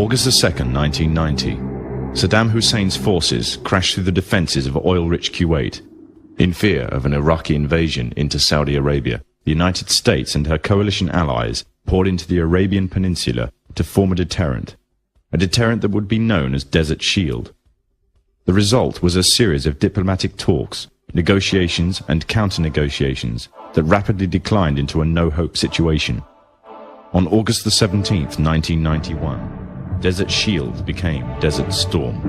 August 2nd, 1990, Saddam Hussein's forces crashed through the defenses of oil-rich Kuwait. In fear of an Iraqi invasion into Saudi Arabia, the United States and her coalition allies poured into the Arabian Peninsula to form a deterrent that would be known as Desert Shield. The result was a series of diplomatic talks, negotiations and counter-negotiations that rapidly declined into a no-hope situation. On August the 17th, 1991, Desert Shield became Desert Storm.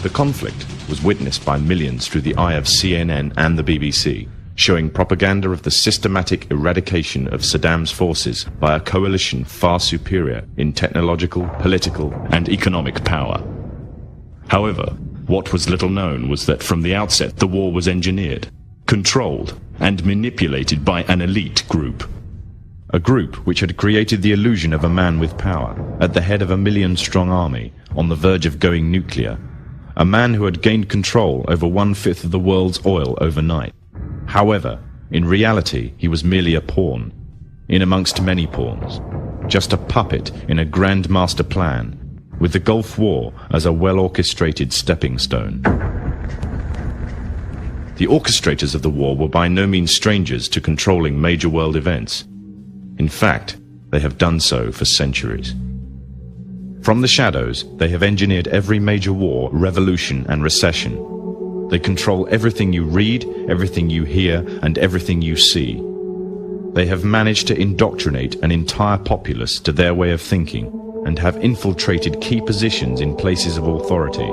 The conflict was witnessed by millions through the eye of CNN and the BBC, showing propaganda of the systematic eradication of Saddam's forces by a coalition far superior in technological, political, and economic power. However, what was little known was that from the outset the war was engineered, controlled, and manipulated by an elite group. A group which had created the illusion of a man with power, at the head of a million-strong army, on the verge of going nuclear. A man who had gained control over 1/5 of the world's oil overnight. However, in reality, he was merely a pawn, in amongst many pawns, just a puppet in a grand master plan, with the Gulf War as a well-orchestrated stepping stone. The orchestrators of the war were by no means strangers to controlling major world events. In fact, they have done so for centuries. From the shadows, they have engineered every major war, revolution, and recession. They control everything you read, everything you hear, and everything you see. They have managed to indoctrinate an entire populace to their way of thinking, and have infiltrated key positions in places of authority.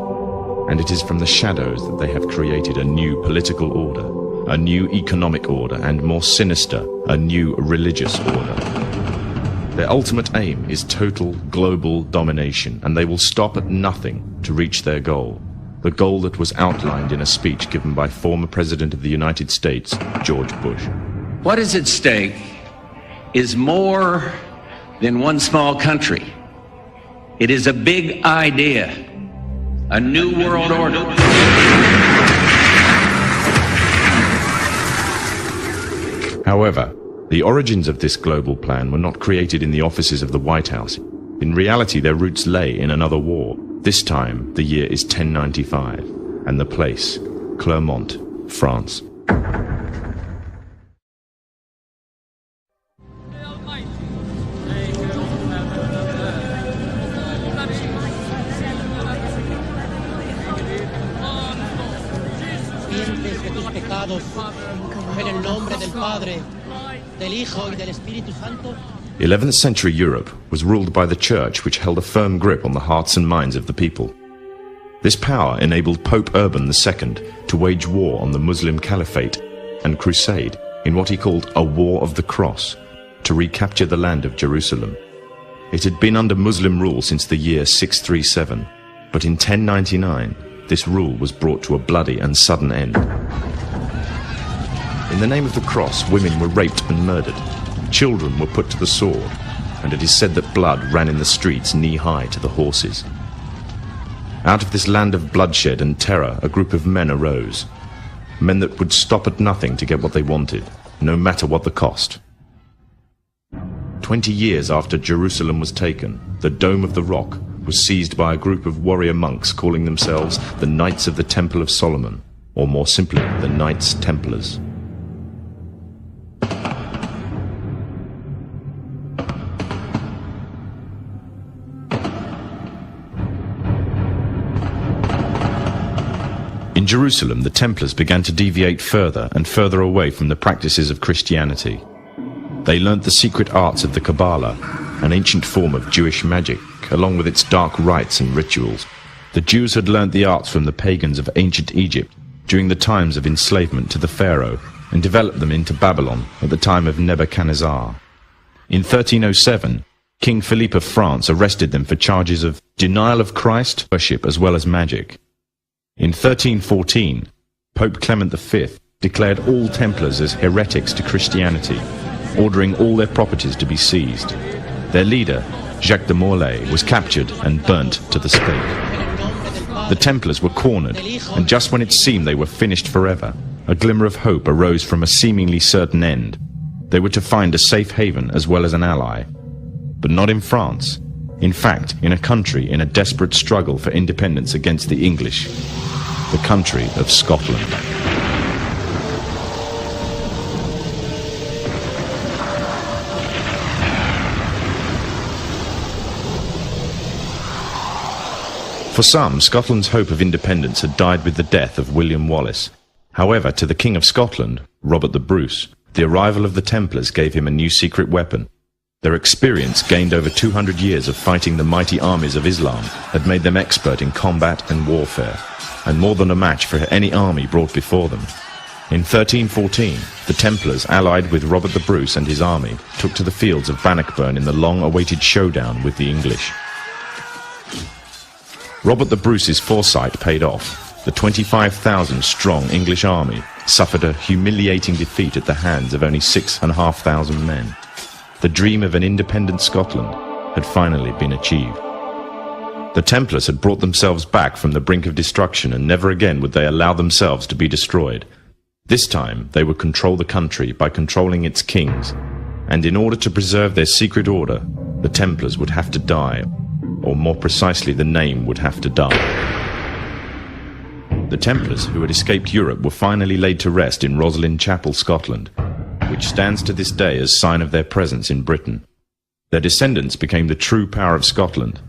And it is from the shadows that they have created a new political order, a new economic order, and more sinister, a new religious order. Their ultimate aim is total global domination, and they will stop at nothing to reach their goal. The goal that was outlined in a speech given by former President of the United States, George Bush. What is at stake is more than one small country. It is a big idea, a new world order. However, the origins of this global plan were not created in the offices of the White House. In reality, their roots lay in another war. This time, the year is 1095, and the place, Clermont, France. The 11th century Europe was ruled by the Church, which held a firm grip on the hearts and minds of the people. This power enabled Pope Urban II to wage war on the Muslim Caliphate and crusade in what he called a War of the Cross, to recapture the land of Jerusalem. It had been under Muslim rule since the year 637, but in 1099 this rule was brought to a bloody and sudden end. In the name of the cross, women were raped and murdered. Children were put to the sword, and it is said that blood ran in the streets knee-high to the horses. Out of this land of bloodshed and terror, a group of men arose. Men that would stop at nothing to get what they wanted, no matter what the cost. 20 years after Jerusalem was taken, the Dome of the Rock was seized by a group of warrior monks calling themselves the Knights of the Temple of Solomon, or more simply, the Knights Templars. In Jerusalem, the Templars began to deviate further and further away from the practices of Christianity. They learnt the secret arts of the Kabbalah, an ancient form of Jewish magic, along with its dark rites and rituals. The Jews had learnt the arts from the pagans of ancient Egypt during the times of enslavement to the Pharaoh, and developed them into Babylon at the time of Nebuchadnezzar. In 1307, King Philippe of France arrested them for charges of denial of Christ, worship as well as magic. In 1314, Pope Clement V declared all Templars as heretics to Christianity, ordering all their properties to be seized. Their leader, Jacques de Morlaix, was captured and burnt to the stake. The Templars were cornered, and just when it seemed they were finished forever, a glimmer of hope arose from a seemingly certain end. They were to find a safe haven as well as an ally. But not in France. In fact, in a country in a desperate struggle for independence against the English. The country of Scotland. For some, Scotland's hope of independence had died with the death of William Wallace. However, to the King of Scotland, Robert the Bruce, the arrival of the Templars gave him a new secret weapon. Their experience, gained over 200 years of fighting the mighty armies of Islam, had made them expert in combat and warfare, and more than a match for any army brought before them. In 1314, the Templars, allied with Robert the Bruce and his army, took to the fields of Bannockburn in the long-awaited showdown with the English. Robert the Bruce's foresight paid off. The 25,000-strong English army suffered a humiliating defeat at the hands of only 6,500 men. The dream of an independent Scotland had finally been achieved. The Templars had brought themselves back from the brink of destruction, and never again would they allow themselves to be destroyed. This time they would control the country by controlling its kings, and in order to preserve their secret order, the Templars would have to die, or more precisely, the name would have to die. The Templars, who had escaped Europe, were finally laid to rest in Rosslyn Chapel, Scotland, which stands to this day as sign of their presence in Britain. Their descendants became the true power of Scotland.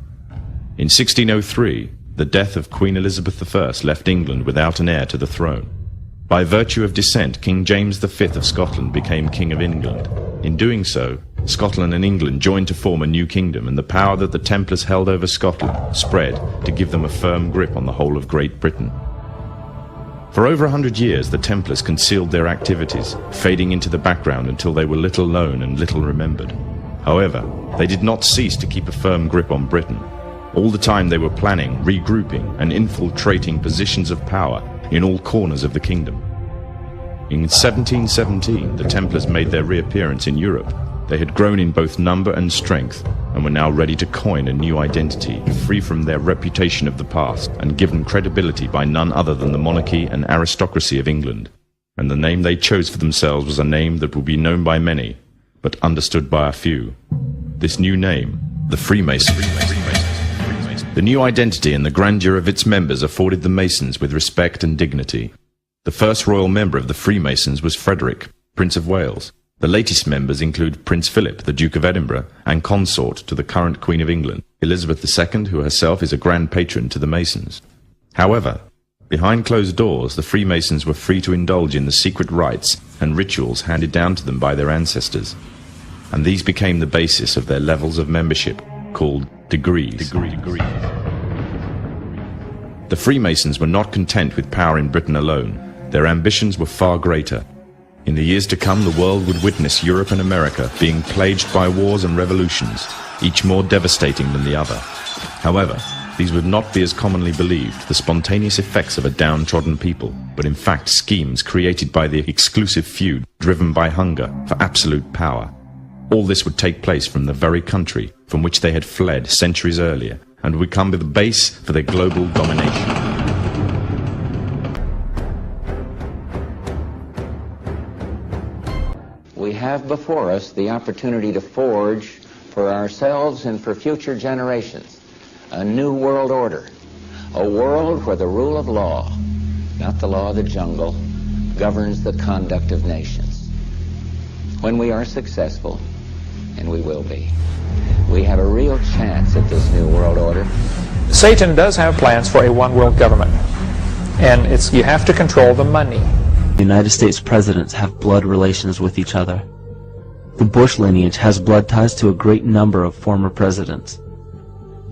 In 1603, the death of Queen Elizabeth I left England without an heir to the throne. By virtue of descent, King James V of Scotland became King of England. In doing so, Scotland and England joined to form a new kingdom, and the power that the Templars held over Scotland spread to give them a firm grip on the whole of Great Britain. For over 100 years, the Templars concealed their activities, fading into the background until they were little known and little remembered. However, they did not cease to keep a firm grip on Britain. All the time they were planning, regrouping, and infiltrating positions of power in all corners of the kingdom. In 1717, the Templars made their reappearance in Europe. They had grown in both number and strength, and were now ready to coin a new identity, free from their reputation of the past, and given credibility by none other than the monarchy and aristocracy of England. And the name they chose for themselves was a name that would be known by many, but understood by a few. This new name, the Freemasons. The new identity and the grandeur of its members afforded the Masons with respect and dignity. The first royal member of the Freemasons was Frederick, Prince of Wales. The latest members include Prince Philip, the Duke of Edinburgh, and consort to the current Queen of England, Elizabeth II, who herself is a grand patron to the Masons. However, behind closed doors, the Freemasons were free to indulge in the secret rites and rituals handed down to them by their ancestors, and these became the basis of their levels of membership, called degrees. The Freemasons were not content with power in Britain alone. Their ambitions were far greater. In the years to come, the world would witness Europe and America being plagued by wars and revolutions, each more devastating than the other. However, these would not be as commonly believed, the spontaneous effects of a downtrodden people, but in fact schemes created by the exclusive few, driven by hunger for absolute power. All this would take place from the very country from which they had fled centuries earlier, and would become the base for their global domination. We have before us the opportunity to forge for ourselves and for future generations a new world order, a world where the rule of law, not the law of the jungle, governs the conduct of nations. When we are successful, and we will be, we have a real chance at this new world order. Satan does have plans for a one-world government, and you have to control the money. The United States presidents have blood relations with each other. The Bush lineage has blood ties to a great number of former presidents.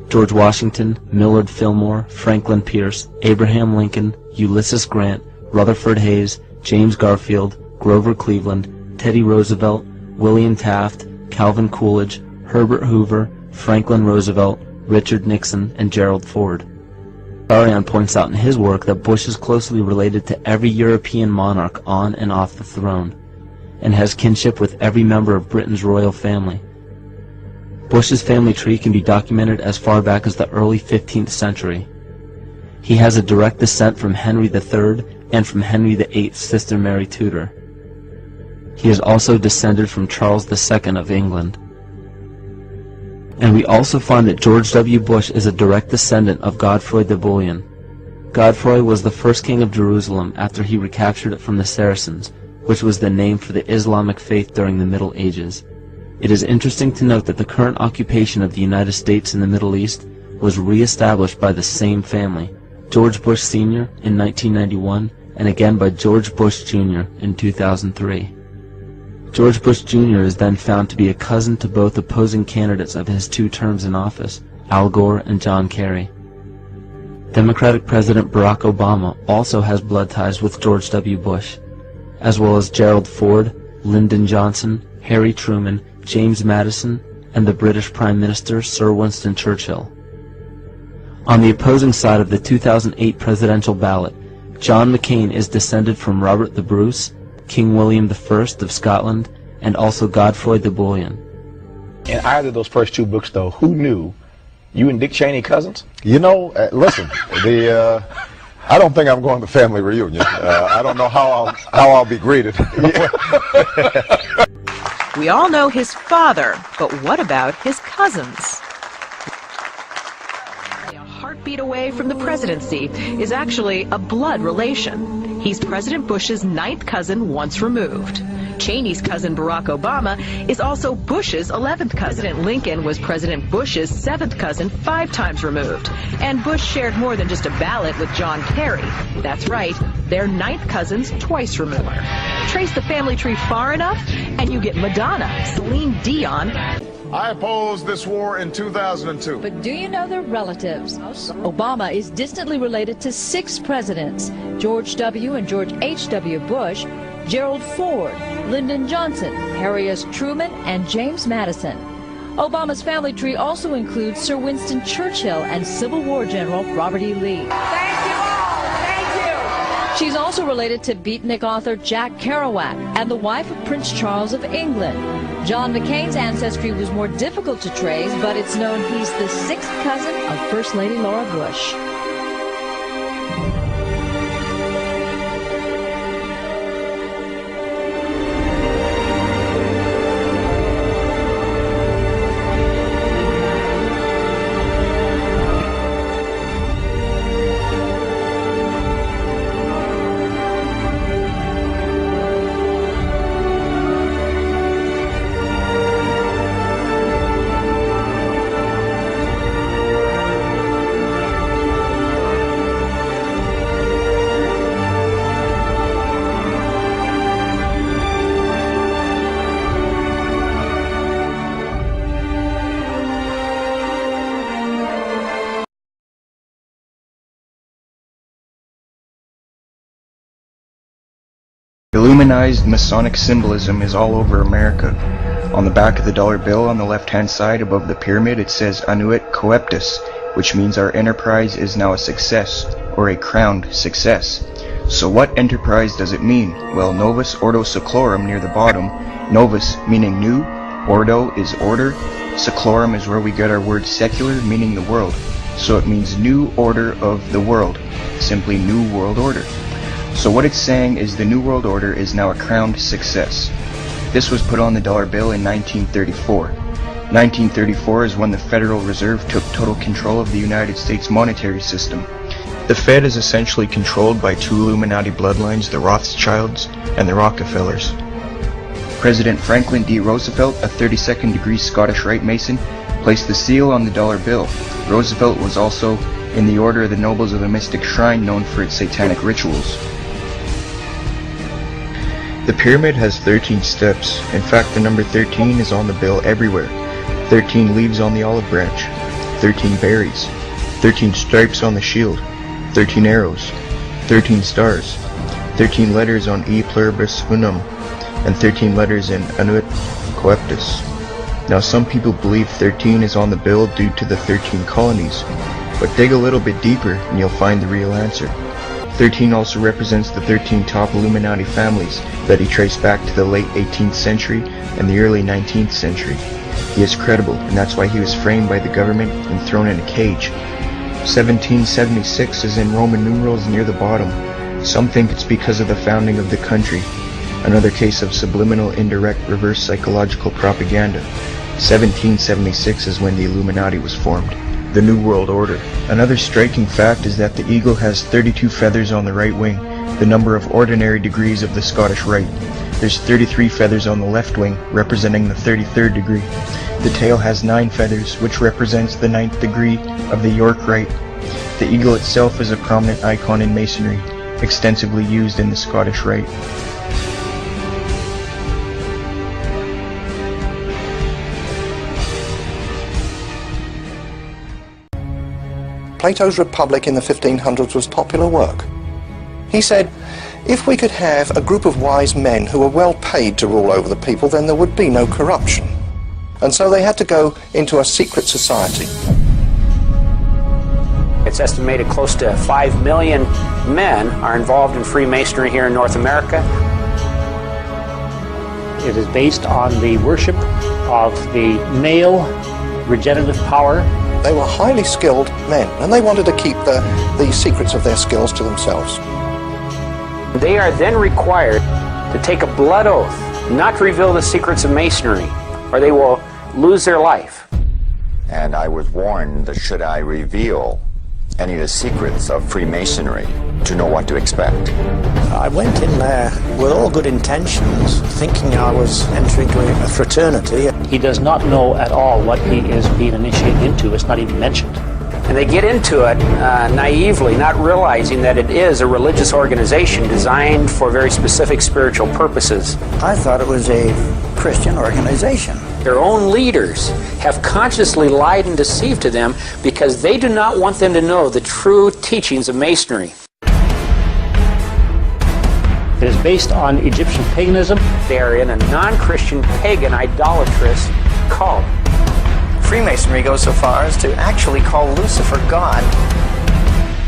George Washington, Millard Fillmore, Franklin Pierce, Abraham Lincoln, Ulysses Grant, Rutherford Hayes, James Garfield, Grover Cleveland, Teddy Roosevelt, William Taft, Calvin Coolidge, Herbert Hoover, Franklin Roosevelt, Richard Nixon, and Gerald Ford. Arion points out in his work that Bush is closely related to every European monarch on and off the throne. and has kinship with every member of Britain's royal family. Bush's family tree can be documented as far back as the early 15th century. He has a direct descent from Henry III and from Henry VIII's sister Mary Tudor. He is also descended from Charles II of England. And we also find that George W. Bush is a direct descendant of Godfrey the Bullion. Godfrey was the first king of Jerusalem after he recaptured it from the Saracens, which was the name for the Islamic faith during the Middle Ages. It is interesting to note that the current occupation of the United States in the Middle East was re-established by the same family, George Bush Sr. in 1991 and again by George Bush Jr. in 2003. George Bush Jr. is then found to be a cousin to both opposing candidates of his 2 terms in office, Al Gore and John Kerry. Democratic President Barack Obama also has blood ties with George W. Bush, as well as Gerald Ford, Lyndon Johnson, Harry Truman, James Madison, and the British Prime Minister Sir Winston Churchill. On the opposing side of the 2008 presidential ballot, John McCain is descended from Robert the Bruce, King William I of Scotland, and also Godfrey the Bullion. In either of those first 2 books, though, who knew you and Dick Cheney cousins? You know, listen, I don't think I'm going to family reunion. I don't know how I'll be greeted. We all know his father, but what about his cousins? A heartbeat away from the presidency is actually a blood relation. He's President Bush's 9th cousin once removed. Cheney's cousin Barack Obama is also Bush's 11th cousin. President Lincoln was President Bush's 7th cousin 5 times removed. And Bush shared more than just a ballot with John Kerry. That's right, they're 9th cousins twice removed. Trace the family tree far enough, and you get Madonna, Celine Dion. I opposed this war in 2002. But do you know their relatives? Obama is distantly related to 6 presidents: George W. and George H.W. Bush, Gerald Ford, Lyndon Johnson, Harry S. Truman, and James Madison. Obama's family tree also includes Sir Winston Churchill and Civil War General Robert E. Lee. Thank you all. Thank you. She's also related to beatnik author Jack Kerouac and the wife of Prince Charles of England. John McCain's ancestry was more difficult to trace, but it's known he's the 6th cousin of First Lady Laura Bush. Illuminized Masonic symbolism is all over America. On the back of the dollar bill on the left-hand side above the pyramid it says Annuit Coeptus, which means our enterprise is now a success, or a crowned success. So what enterprise does it mean? Well, Novus Ordo Seclorum near the bottom, Novus meaning new, Ordo is order, Seclorum is where we get our word secular, meaning the world. So it means new order of the world, simply new world order. So what it's saying is the New World Order is now a crowned success. This was put on the dollar bill in 1934. 1934 is when the Federal Reserve took total control of the United States monetary system. The Fed is essentially controlled by 2 Illuminati bloodlines, the Rothschilds and the Rockefellers. President Franklin D. Roosevelt, a 32nd degree Scottish Rite Mason, placed the seal on the dollar bill. Roosevelt was also in the Order of the Nobles of the Mystic Shrine, known for its satanic rituals. The pyramid has 13 steps. In fact, the number 13 is on the bill everywhere. 13 leaves on the olive branch, 13 berries, 13 stripes on the shield, 13 arrows, 13 stars, 13 letters on E pluribus unum, and 13 letters in Annuit Coeptus. Now some people believe 13 is on the bill due to the 13 colonies, but dig a little bit deeper and you'll find the real answer. 13 also represents the 13 top Illuminati families that he traced back to the late 18th century and the early 19th century. He is credible, and that's why he was framed by the government and thrown in a cage. 1776 is in Roman numerals near the bottom. Some think it's because of the founding of the country. Another case of subliminal, indirect, reverse psychological propaganda. 1776 is when the Illuminati was formed. The New World Order. Another striking fact is that the eagle has 32 feathers on the right wing, the number of ordinary degrees of the Scottish Rite. There's 33 feathers on the left wing, representing the 33rd degree. The tail has 9 feathers, which represents the 9th degree of the York Rite. The eagle itself is a prominent icon in Masonry, extensively used in the Scottish Rite. Plato's Republic in the 1500s was popular work. He said, if we could have a group of wise men who were well paid to rule over the people, then there would be no corruption. And so they had to go into a secret society. It's estimated close to 5 million men are involved in Freemasonry here in North America. It is based on the worship of the male regenerative power. They were highly skilled men, and they wanted to keep the secrets of their skills to themselves. They are then required to take a blood oath not to reveal the secrets of Masonry, or they will lose their life. And I was warned that should I reveal any of the secrets of Freemasonry, to know what to expect. I went in there with all good intentions, thinking I was entering into a fraternity. He does not know at all what he is being initiated into. It's not even mentioned. And they get into it naively, not realizing that it is a religious organization designed for very specific spiritual purposes. I thought it was a Christian organization. Their own leaders have consciously lied and deceived to them because they do not want them to know the true teachings of Masonry. It is based on Egyptian paganism. They are in a non-Christian, pagan, idolatrous cult. Freemasonry goes so far as to actually call Lucifer God.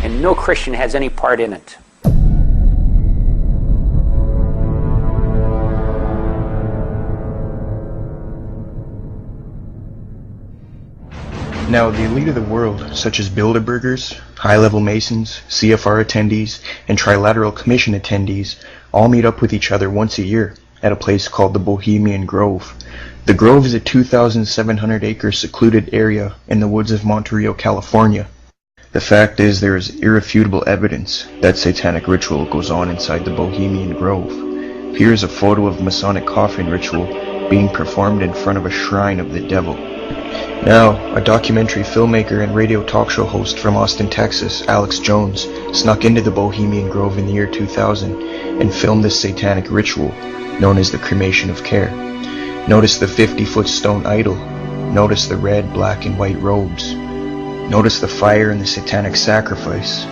And no Christian has any part in it. Now, the elite of the world, such as Bilderbergers, high-level Masons, CFR attendees, and Trilateral Commission attendees, all meet up with each other once a year at a place called the Bohemian Grove. The Grove is a 2,700-acre secluded area in the woods of Monterey, California. The fact is, there is irrefutable evidence that satanic ritual goes on inside the Bohemian Grove. Here is a photo of Masonic coffin ritual being performed in front of a shrine of the devil. Now, a documentary filmmaker and radio talk show host from Austin, Texas, Alex Jones, snuck into the Bohemian Grove in the year 2000 and filmed this satanic ritual, known as the cremation of care. Notice the 50-foot stone idol. Notice the red, black, and white robes. Notice the fire and the satanic sacrifice.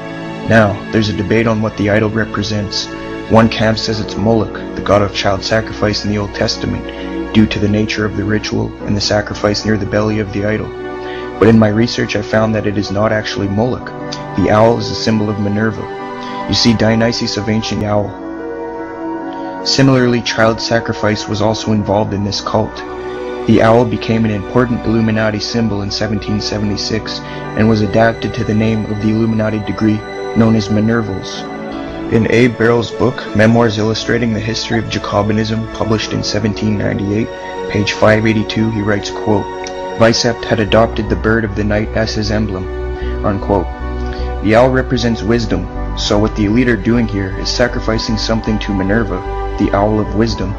Now, there's a debate on what the idol represents. One camp says it's Moloch, the god of child sacrifice in the Old Testament, due to the nature of the ritual and the sacrifice near the belly of the idol. But in my research I found that it is not actually Moloch. The owl is a symbol of Minerva. You see, Dionysus of ancient owl. Similarly, child sacrifice was also involved in this cult. The owl became an important Illuminati symbol in 1776 and was adapted to the name of the Illuminati degree known as Minervals. In Abe Barrow's book, Memoirs Illustrating the History of Jacobinism, published in 1798, page 582, he writes, quote, Weishaupt had adopted the bird of the night as his emblem, unquote. The owl represents wisdom, so what the elite are doing here is sacrificing something to Minerva, the owl of wisdom,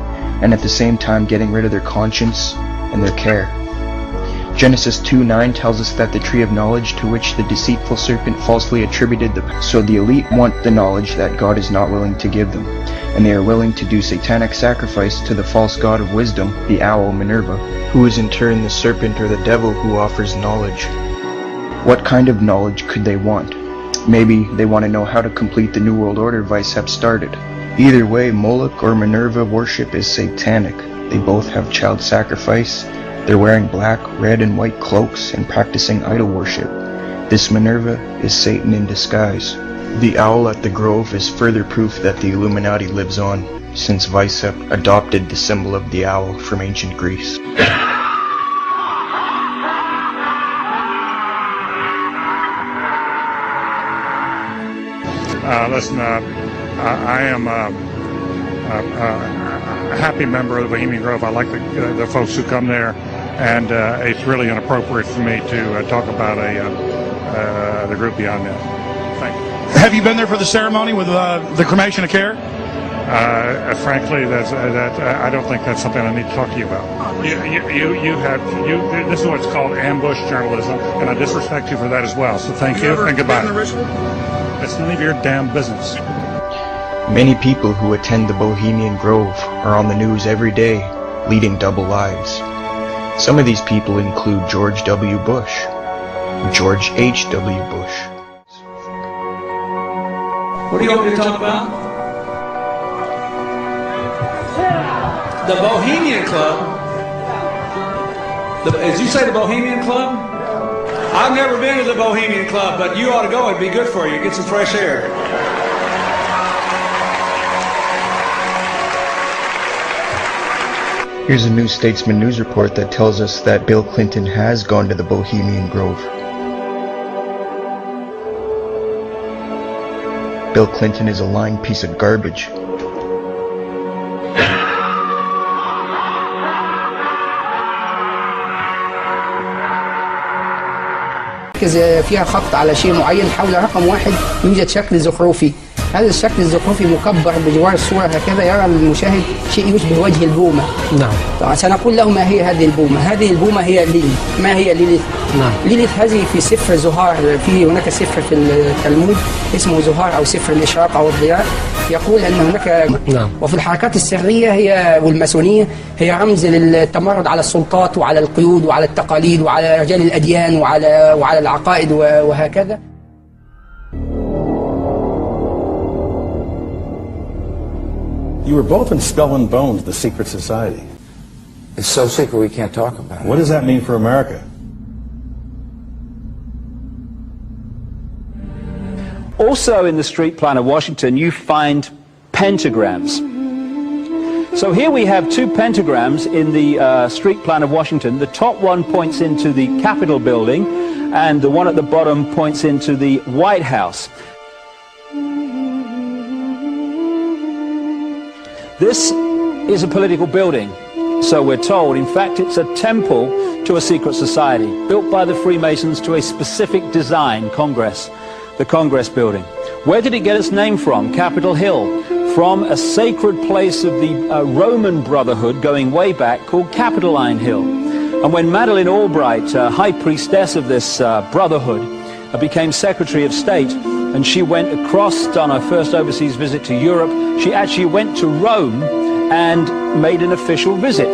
and at the same time getting rid of their conscience and their care. Genesis 2:9 tells us that the tree of knowledge to which the deceitful serpent falsely attributed so the elite want the knowledge that God is not willing to give them, and they are willing to do satanic sacrifice to the false god of wisdom, the owl Minerva, who is in turn the serpent or the devil who offers knowledge. What kind of knowledge could they want? Maybe they want to know how to complete the New World Order Weishaupt started. Either way, Moloch or Minerva worship is satanic. They both have child sacrifice. They're wearing black, red, and white cloaks and practicing idol worship. This Minerva is Satan in disguise. The owl at the Grove is further proof that the Illuminati lives on, since Weishaupt adopted the symbol of the owl from ancient Greece. Listen, I am a happy member of the Bohemian Grove. I like the folks who come there, and it's really inappropriate for me to talk about the group beyond that. Thank you. Have you been there for the ceremony with the cremation of care? Frankly, I don't think that's something I need to talk to you about. This is what's called ambush journalism, and I disrespect you for that as well. So thank you and goodbye. It's none of your damn business. Many people who attend the Bohemian Grove are on the news every day, leading double lives. Some of these people include George W. Bush, George H.W. Bush. What do you want me to talk about? The Bohemian Club. As you say, the Bohemian Club? I've never been to the Bohemian Club, but you ought to go. It'd be good for you. Get some fresh air. Here's a New Statesman news report that tells us that Bill Clinton has gone to the Bohemian Grove. Bill Clinton is a lying piece of garbage. فيها خط على شيء معين حول رقم واحد يوجد شكل زخرفي. هذا الشكل الزخرفي مكبر بجوار الصورة هكذا يرى المشاهد شيء يشبه وجه البومة. نعم. طبعا سنقول له ما هي هذه البومة؟ هذه البومة هي ليليث. ما هي ليليث؟ نعم. ليليث هذه في سفر زهار، هناك سفر في التلمود اسمه زهار أو سفر الإشراق أو الضياء، يقول أن هناك نعم. وفي الحركات السرية هي والماسونية هي رمز للتمرد على السلطات وعلى القيود وعلى التقاليد وعلى رجال الأديان وعلى العقائد وهكذا. You were both in Skull and Bones, the secret society. It's so secret we can't talk about it. What does that mean for America? Also in the street plan of Washington, you find pentagrams. So here we have two pentagrams in the street plan of Washington. The top one points into the Capitol building, and the one at the bottom points into the White House. This is a political building, so we're told. In fact, it's a temple to a secret society, built by the Freemasons to a specific design, Congress, the Congress building. Where did it get its name from? Capitol Hill, from a sacred place of the Roman Brotherhood going way back called Capitoline Hill. And when Madeleine Albright, high priestess of this brotherhood, became Secretary of State, and she went across on her first overseas visit to Europe, she actually went to Rome and made an official visit,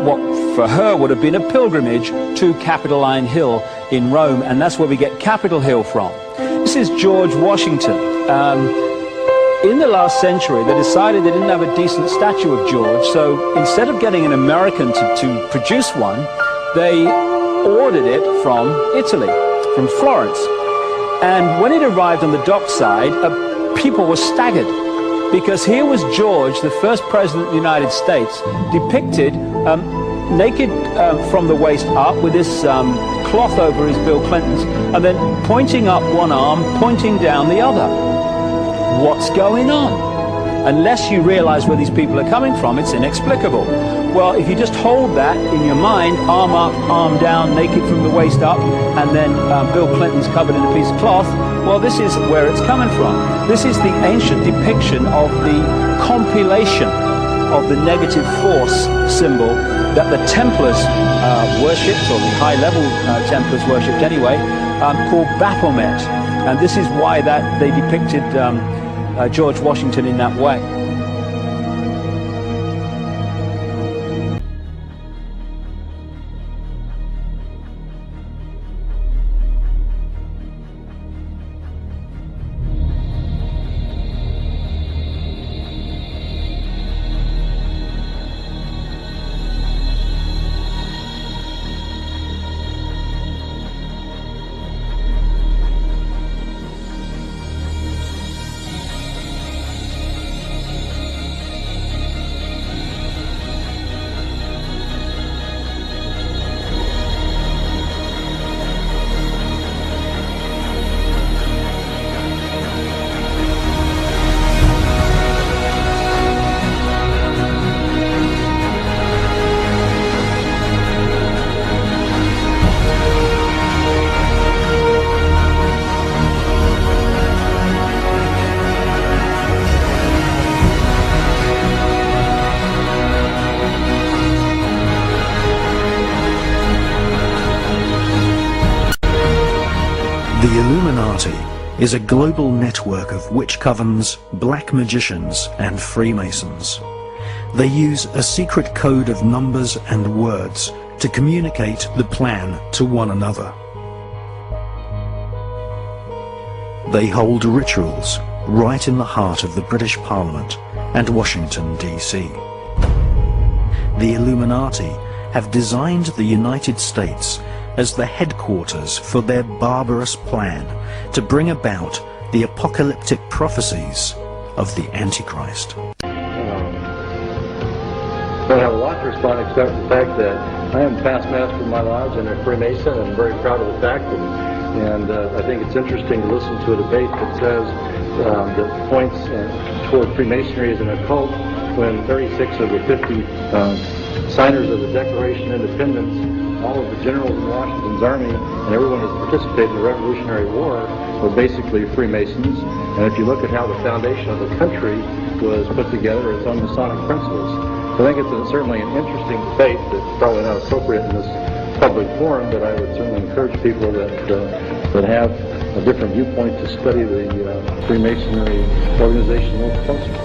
what for her would have been a pilgrimage to Capitoline Hill in Rome, and that's where we get Capitol Hill from. This is George Washington. In the last century, they decided they didn't have a decent statue of George, so instead of getting an American to produce one, they ordered it from Italy, from Florence. And when it arrived on the dockside, people were staggered, because here was George, the first president of the United States, depicted naked from the waist up with this cloth over his Bill Clinton's, and then pointing up one arm, pointing down the other. What's going on? Unless you realize where these people are coming from, it's inexplicable. Well, if you just hold that in your mind, arm up, arm down, naked from the waist up, and then Bill Clinton's covered in a piece of cloth, well, this is where it's coming from. This is the ancient depiction of the compilation of the negative force symbol that the Templars worshipped, or the high-level Templars worshipped anyway, called Baphomet. And this is why that they depicted George Washington in that way. is a global network of witch covens, black magicians, and Freemasons. They use a secret code of numbers and words to communicate the plan to one another. They hold rituals right in the heart of the British Parliament and Washington, D.C. The Illuminati have designed the United States as the headquarters for their barbarous plan to bring about the apocalyptic prophecies of the Antichrist. I don't have a lot to respond except the fact that I am past master of my lodge and a Freemason, and I'm very proud of the fact, and I think it's interesting to listen to a debate that says that points toward Freemasonry as an occult when 36 of the 50 signers of the Declaration of Independence, all of the generals in Washington's army, and everyone who's participated in the Revolutionary War were basically Freemasons. And if you look at how the foundation of the country was put together, it's on Masonic principles. So I think it's certainly an interesting debate that's probably not appropriate in this public forum, but I would certainly encourage people that have a different viewpoint to study the Freemasonry organization a little closer.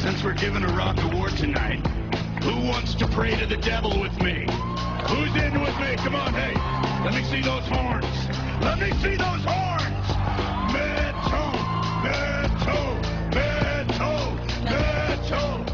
Since we're giving Iraq a war tonight, who wants to pray to the devil with me? Who's in with me? Come on, hey. Let me see those horns. Let me see those horns. Metal, metal, metal, metal.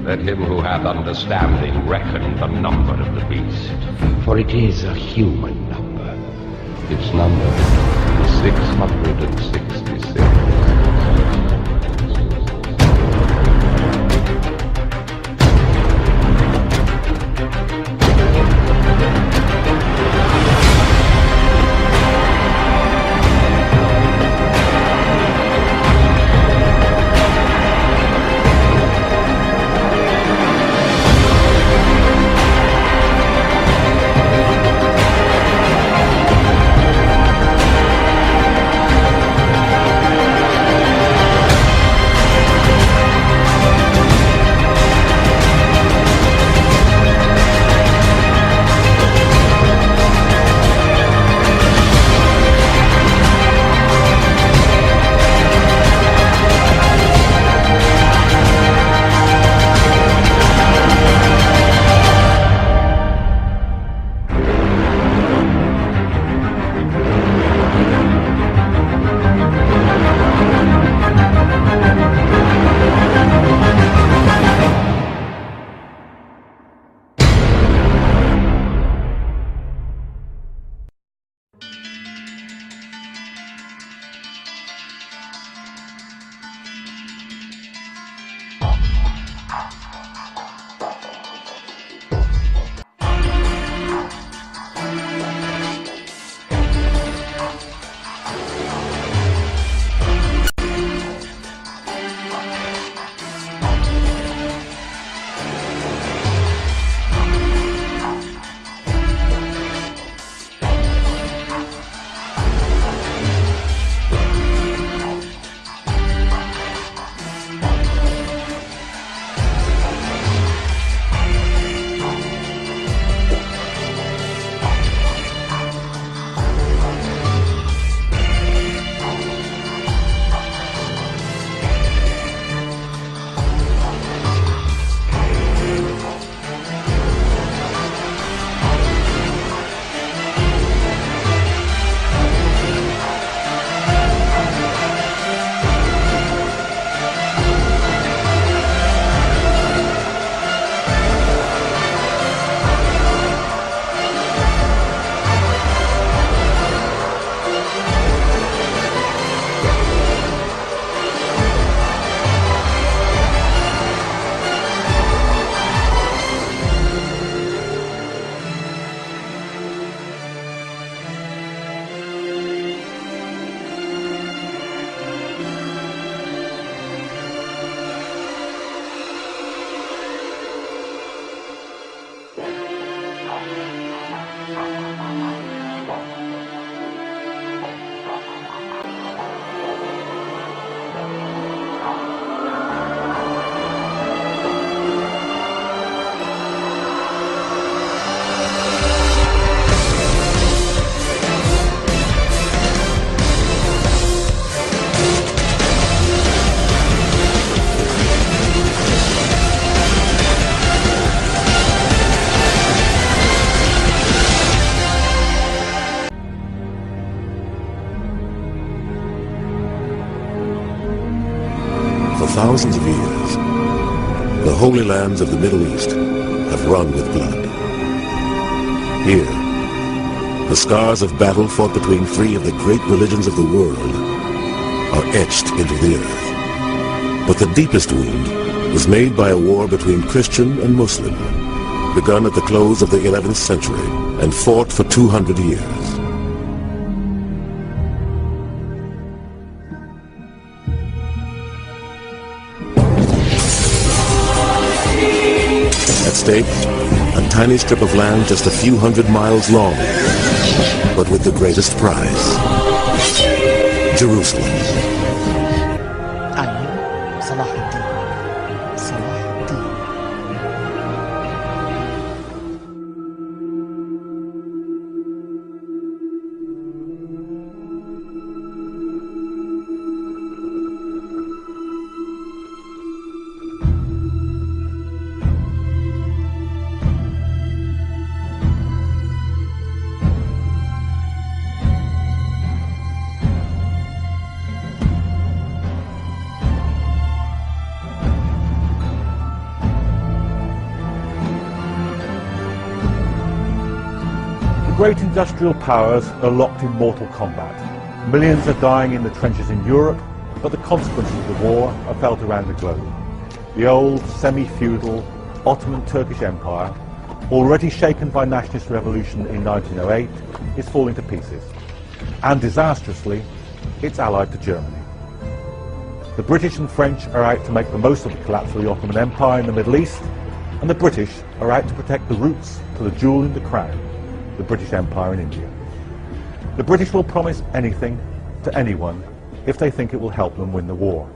Let him who hath understanding reckon the number of the beast. For it is a human number. Its number is 666. For thousands of years, the holy lands of the Middle East have run with blood. Here, the scars of battle fought between three of the great religions of the world are etched into the earth. But the deepest wound was made by a war between Christian and Muslim, begun at the close of the 11th century and fought for 200 years. At stake, a tiny strip of land just a few hundred miles long, but with the greatest prize, Jerusalem. great industrial powers are locked in mortal combat. Millions are dying in the trenches in Europe, but the consequences of the war are felt around the globe. The old, semi-feudal Ottoman Turkish Empire, already shaken by nationalist revolution in 1908, is falling to pieces. And disastrously, it's allied to Germany. The British and French are out to make the most of the collapse of the Ottoman Empire in the Middle East, and the British are out to protect the roots to the jewel in the crown, the British Empire in India. The British will promise anything to anyone if they think it will help them win the war.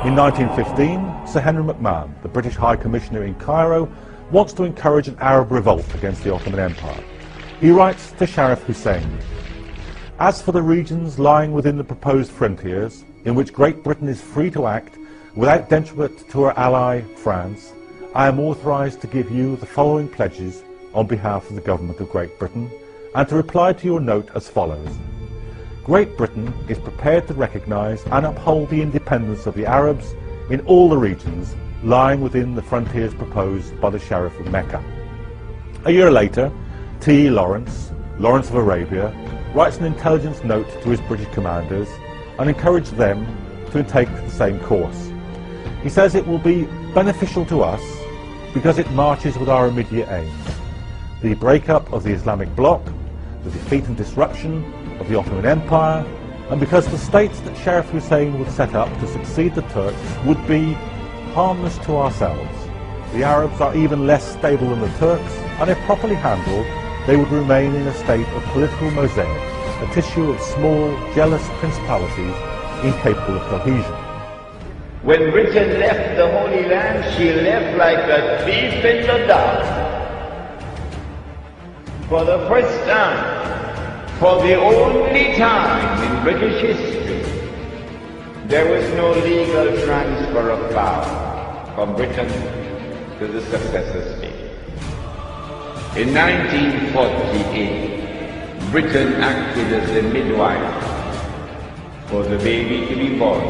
In 1915, Sir Henry McMahon, the British High Commissioner in Cairo, wants to encourage an Arab revolt against the Ottoman Empire. He writes to Sharif Hussein, "As for the regions lying within the proposed frontiers, in which Great Britain is free to act without detriment to her ally, France, I am authorised to give you the following pledges on behalf of the government of Great Britain, and to reply to your note as follows. Great Britain is prepared to recognise and uphold the independence of the Arabs in all the regions lying within the frontiers proposed by the Sharif of Mecca." A year later, T. Lawrence of Arabia, writes an intelligence note to his British commanders and encouraged them to take the same course. He says it will be beneficial to us because it marches with our immediate aims: the breakup of the Islamic bloc, the defeat and disruption of the Ottoman Empire, and because the states that Sharif Hussein would set up to succeed the Turks would be harmless to ourselves. The Arabs are even less stable than the Turks, and if properly handled, they would remain in a state of political mosaic, a tissue of small, jealous principalities incapable of cohesion. When Britain left the Holy Land, she left like a thief in the dark. For the first time, for the only time in British history, there was no legal transfer of power from Britain to the successor state. In 1948, Britain acted as the midwife for the baby to be born.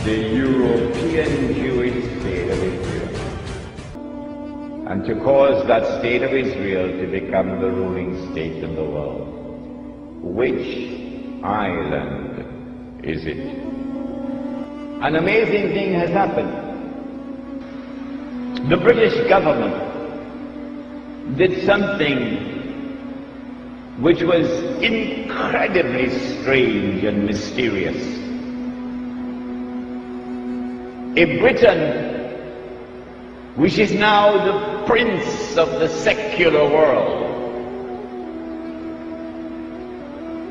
The European Jewish state of Israel, and to cause that state of Israel to become the ruling state in the world. Which island is it? An amazing thing has happened. The British government did something which was incredibly strange and mysterious. A Britain which is now the prince of the secular world.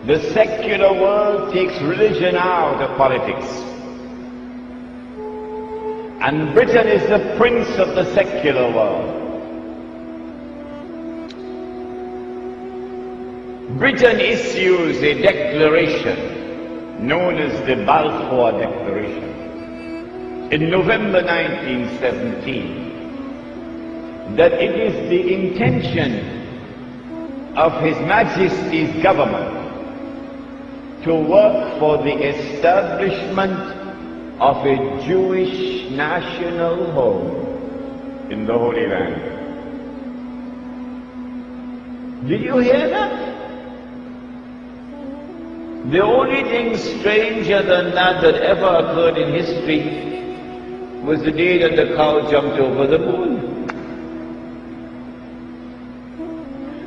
The secular world takes religion out of politics. And Britain is the prince of the secular world. Britain issues a declaration known as the Balfour Declaration in November 1917, that it is the intention of His Majesty's government to work for the establishment of a Jewish national home in the Holy Land. Did you hear that? The only thing stranger than that ever occurred in history was the day that the cow jumped over the moon.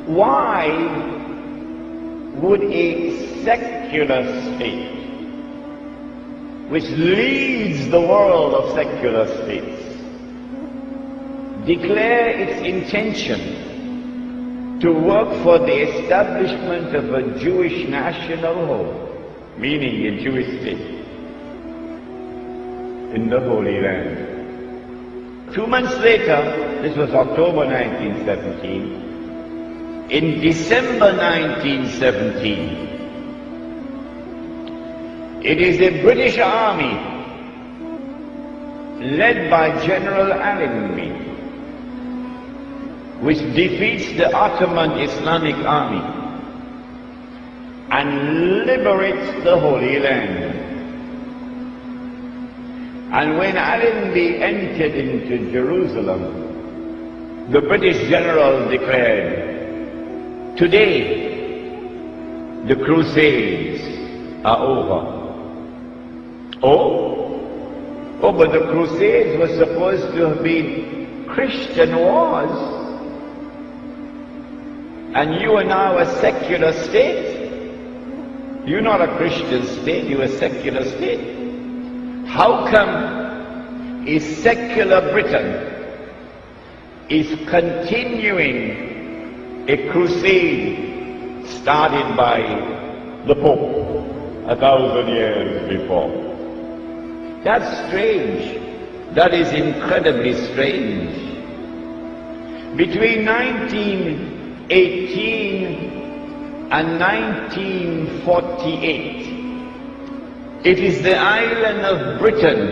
Why would a secular state, which leads the world of secular states, declare its intention to work for the establishment of a Jewish national home, meaning a Jewish state, in the Holy Land? 2 months later, this was October 1917, in December 1917, it is the British Army, led by General Allenby, which defeats the Ottoman Islamic Army and liberates the Holy Land. And when Allenby entered into Jerusalem, the British general declared, "Today, the Crusades are over." Oh, but the Crusades were supposed to have been Christian wars. And you are now a secular state. You're not a Christian state, you're a secular state. How come a secular Britain is continuing a crusade started by the Pope 1,000 years before? That's strange. That is incredibly strange. Between 1918 and 1948, it is the island of Britain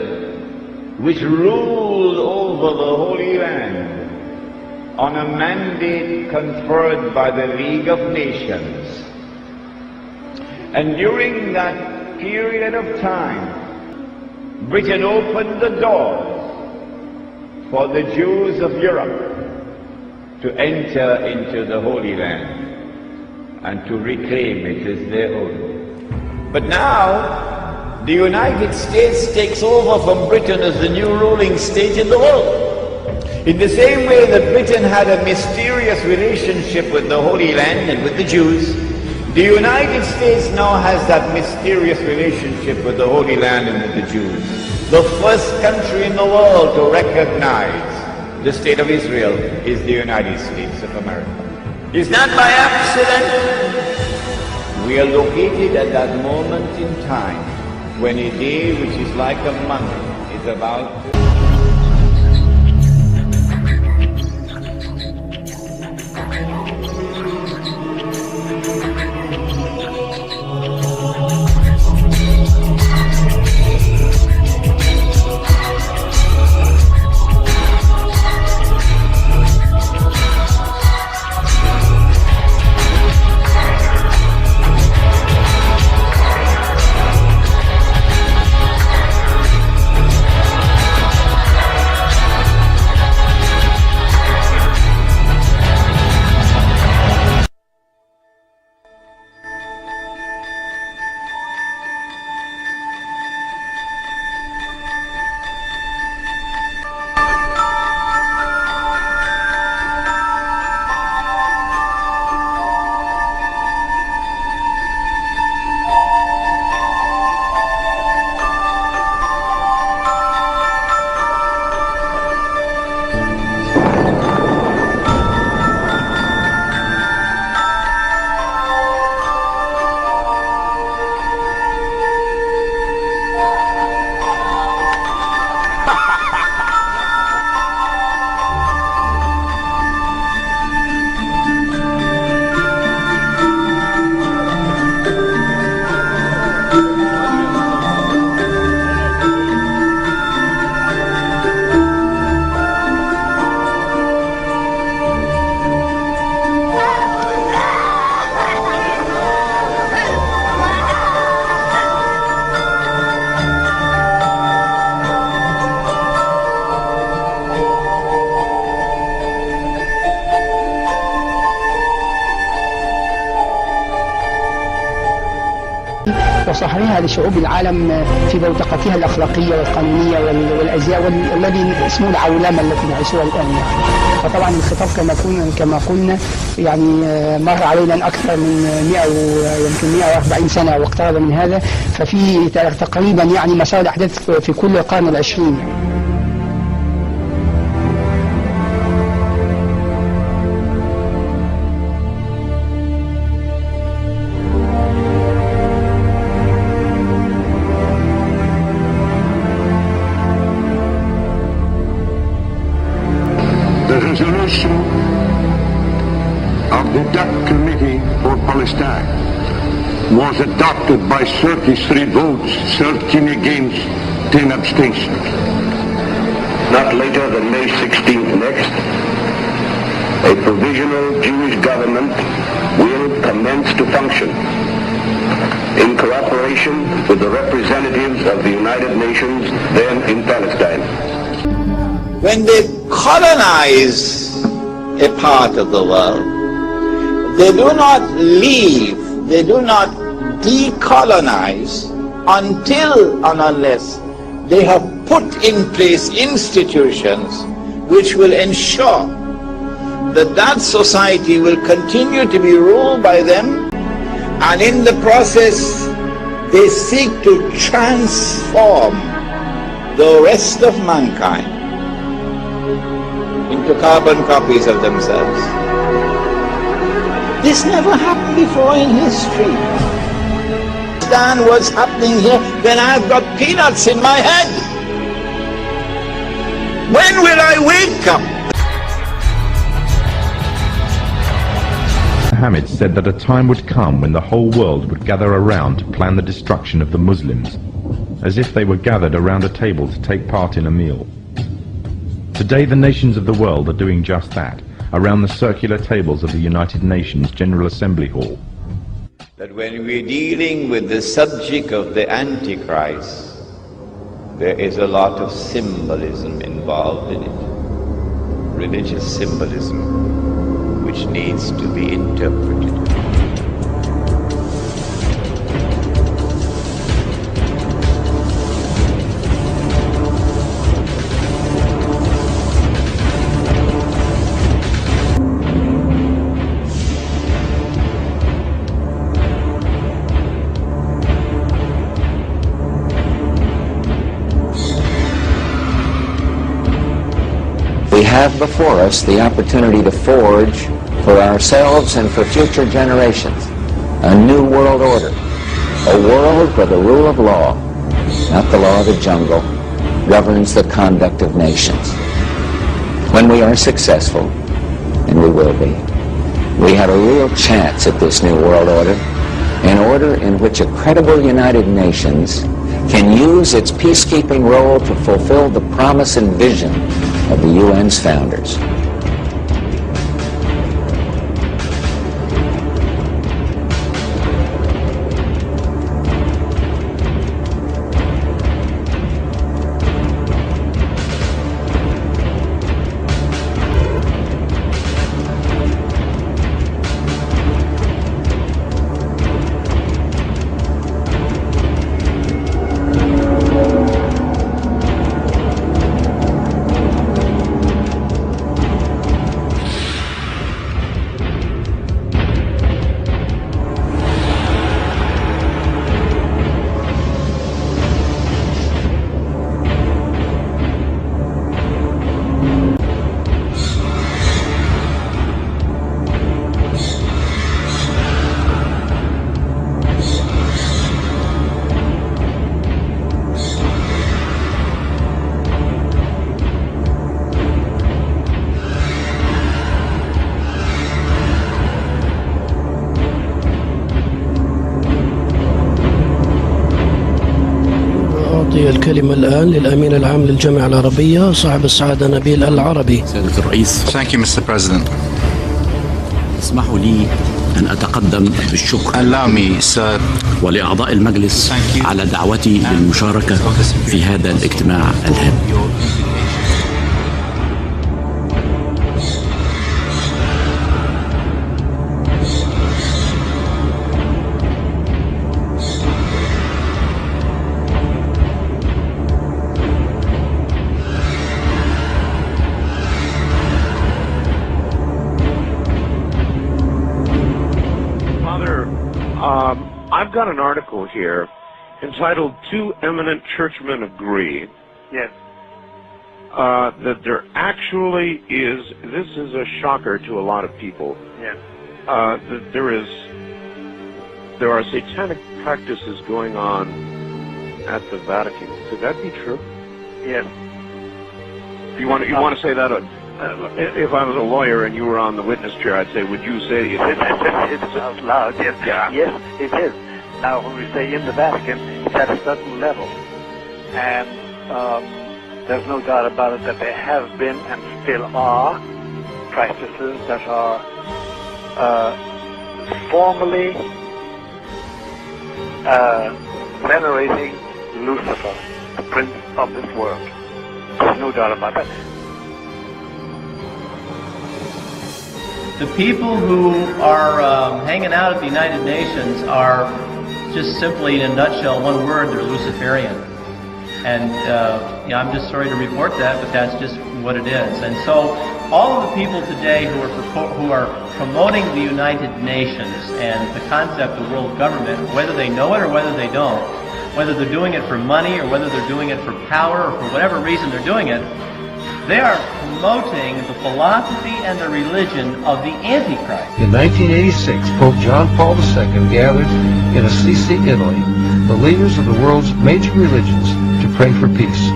which ruled over the Holy Land on a mandate conferred by the League of Nations. And during that period of time, Britain opened the doors for the Jews of Europe to enter into the Holy Land and to reclaim it as their own. But now, the United States takes over from Britain as the new ruling state in the world. In the same way that Britain had a mysterious relationship with the Holy Land and with the Jews, the United States now has that mysterious relationship with the Holy Land and with the Jews. The first country in the world to recognize the state of Israel is the United States of America. It's not by accident. We are located at that moment in time when a day which is like a month is about to... وصهرها لشعوب العالم في بوتقتها الأخلاقية والقانونية والأزياء والذي اسمه العولمة التي نعيشها الآن يعني. فطبعا الخطاب كما قلنا يعني مر علينا أكثر من 100 ويمكن 140 سنة واقترب من هذا، ففي تقريبا يعني مسار الأحداث في كل القرن العشرين. The resolution of the DAC Committee for Palestine was adopted by 33 votes, 13 against, 10 abstentions. Not later than May 16th next, a provisional Jewish government will commence to function in cooperation with the representatives of the United Nations then in Palestine. When they colonize a part of the world. They do not leave, they do not decolonize until and unless they have put in place institutions which will ensure that that society will continue to be ruled by them, and in the process they seek to transform the rest of mankind into carbon copies of themselves. This never happened before in history. Understand what's happening here when I've got peanuts in my head? When will I wake up? Muhammad said that a time would come when the whole world would gather around to plan the destruction of the Muslims, as if they were gathered around a table to take part in a meal. Today the nations of the world are doing just that, around the circular tables of the United Nations General Assembly Hall. That when we're dealing with the subject of the Antichrist, there is a lot of symbolism involved in it, religious symbolism, which needs to be interpreted. We have before us the opportunity to forge for ourselves and for future generations a new world order, a world where the rule of law, not the law of the jungle, governs the conduct of nations. When we are successful, and we will be, we have a real chance at this new world order, an order in which a credible United Nations can use its peacekeeping role to fulfill the promise and vision of the UN's founders. الكلمة الآن للأمين العام للجامعة العربية صاحب السعادة نبيل العربي. سيادة الرئيس. Thank you, Mr. President. اسمحوا لي أن أتقدم بالشكر. Allow me, sir. ولأعضاء المجلس على دعوتي للمشاركة في هذا الاجتماع الهام. I've got an article here entitled "Two Eminent Churchmen Agree." Yes. That there actually is, this is a shocker to a lot of people. Yes. That there are satanic practices going on at the Vatican. Could that be true? Yes. You want to say that? If I was a lawyer and you were on the witness chair, I'd say, would you say it? It's out loud, yes. Yeah. Yes, it is. Now, when we say in the Vatican, it's at a certain level. And there's no doubt about it that there have been and still are practices that are formally venerating Lucifer, the prince of this world. There's no doubt about that. The people who are hanging out at the United Nations are just simply, in a nutshell, one word, they're Luciferian. And I'm just sorry to report that, but that's just what it is. And so all of the people today who are promoting the United Nations and the concept of world government, whether they know it or whether they don't, whether they're doing it for money or whether they're doing it for power or for whatever reason they're doing it, they are promoting the philosophy and the religion of the Antichrist. In 1986, Pope John Paul II gathered in Assisi, Italy, the leaders of the world's major religions to pray for peace.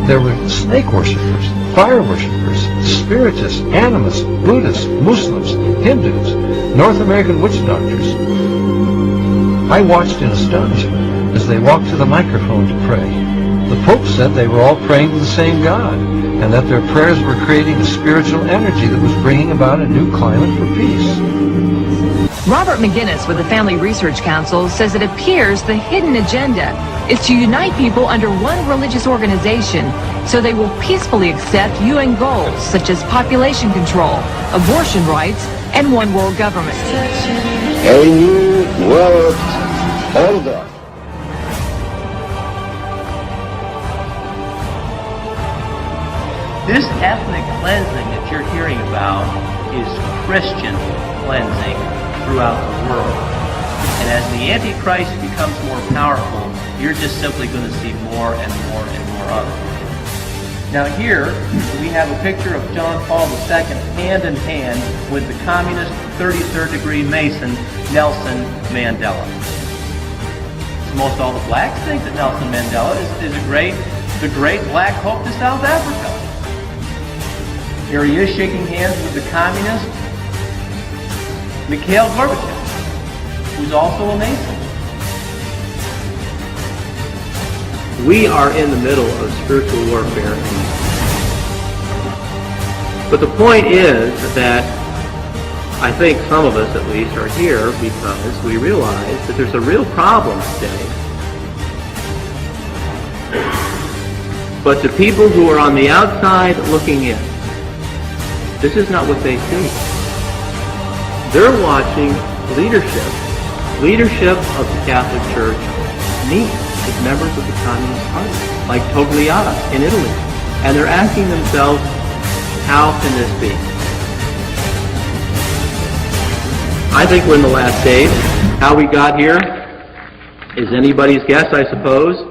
There were snake worshippers, fire worshippers, spiritists, animists, Buddhists, Muslims, Hindus, North American witch doctors. I watched in astonishment as they walked to the microphone to pray. The Pope said they were all praying to the same God, and that their prayers were creating a spiritual energy that was bringing about a new climate for peace. Robert McGinnis with the Family Research Council says it appears the hidden agenda is to unite people under one religious organization so they will peacefully accept UN goals such as population control, abortion rights, and one world government. A new world order. This ethnic cleansing that you're hearing about is Christian cleansing throughout the world. And as the Antichrist becomes more powerful, you're just simply going to see more and more and more of it. Now here, we have a picture of John Paul II hand in hand with the communist 33rd degree Mason, Nelson Mandela. Most all the blacks think that Nelson Mandela is the great black hope to South Africa. Here he is shaking hands with the communist Mikhail Gorbachev, who's also a Mason. We are in the middle of spiritual warfare. But the point is that I think some of us at least are here because we realize that there's a real problem today. But the people who are on the outside looking in, this is not what they see. They're watching leadership of the Catholic Church meet with members of the Communist Party, like Togliatti in Italy. And they're asking themselves, how can this be? I think we're in the last days. How we got here is anybody's guess, I suppose.